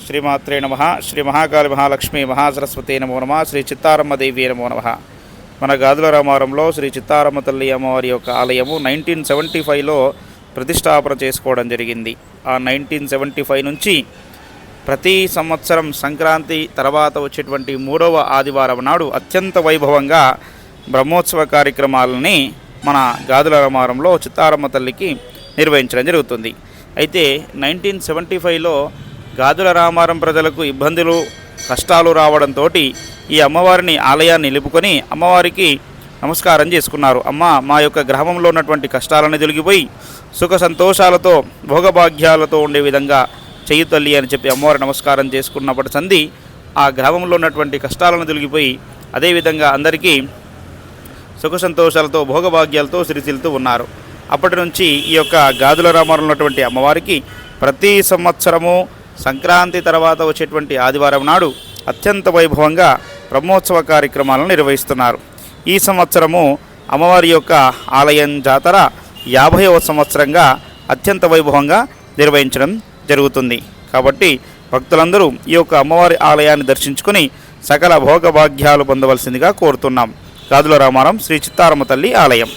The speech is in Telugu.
శ్రీమాత్రే నమః. శ్రీ మహాకాళి మహాలక్ష్మి మహాసరస్వతి నమో నమః. శ్రీ చిత్తారమ్మ దేవి నమో నమః. మన గాజుల రామారంలో శ్రీ చిత్తారమ్మ తల్లి అమ్మవారి యొక్క ఆలయము 1975లో ప్రతిష్టాపన చేసుకోవడం జరిగింది. ఆ 1975 నుంచి ప్రతి సంవత్సరం సంక్రాంతి తర్వాత వచ్చేటువంటి 3వ ఆదివారం నాడు అత్యంత వైభవంగా బ్రహ్మోత్సవ కార్యక్రమాలని మన గాజుల రామారంలో చిత్తారమ్మ తల్లికి నిర్వహించడం జరుగుతుంది. అయితే 1975లో గాజుల రామారం ప్రజలకు ఇబ్బందులు కష్టాలు రావడంతో ఈ అమ్మవారిని ఆలయాన్ని నిలుపుకొని అమ్మవారికి నమస్కారం చేసుకున్నారు. అమ్మ, మా యొక్క గ్రామంలో ఉన్నటువంటి కష్టాలను తొలగిపోయి సుఖ సంతోషాలతో భోగభాగ్యాలతో ఉండే విధంగా చెయ్యి తల్లి అని చెప్పి అమ్మవారి నమస్కారం చేసుకున్నప్పటి సంధి ఆ గ్రామంలో ఉన్నటువంటి కష్టాలను తొలగిపోయి అదేవిధంగా అందరికీ సుఖ సంతోషాలతో భోగభాగ్యాలతో సిరిసిల్లుతూ ఉన్నారు. అప్పటి నుంచి ఈ యొక్క గాజుల రామారంలో ఉన్నటువంటి అమ్మవారికి ప్రతి సంవత్సరము సంక్రాంతి తర్వాత వచ్చేటువంటి ఆదివారం నాడు అత్యంత వైభవంగా బ్రహ్మోత్సవ కార్యక్రమాలను నిర్వహిస్తున్నారు. ఈ సంవత్సరము అమ్మవారి యొక్క ఆలయం జాతర 50వ సంవత్సరంగా అత్యంత వైభవంగా నిర్వహించడం జరుగుతుంది. కాబట్టి భక్తులందరూ ఈ యొక్క అమ్మవారి ఆలయాన్ని దర్శించుకుని సకల భోగభాగ్యాలు పొందవలసిందిగా కోరుతున్నాం. గాజుల రామారం శ్రీ చిత్తారమ్మ తల్లి ఆలయం.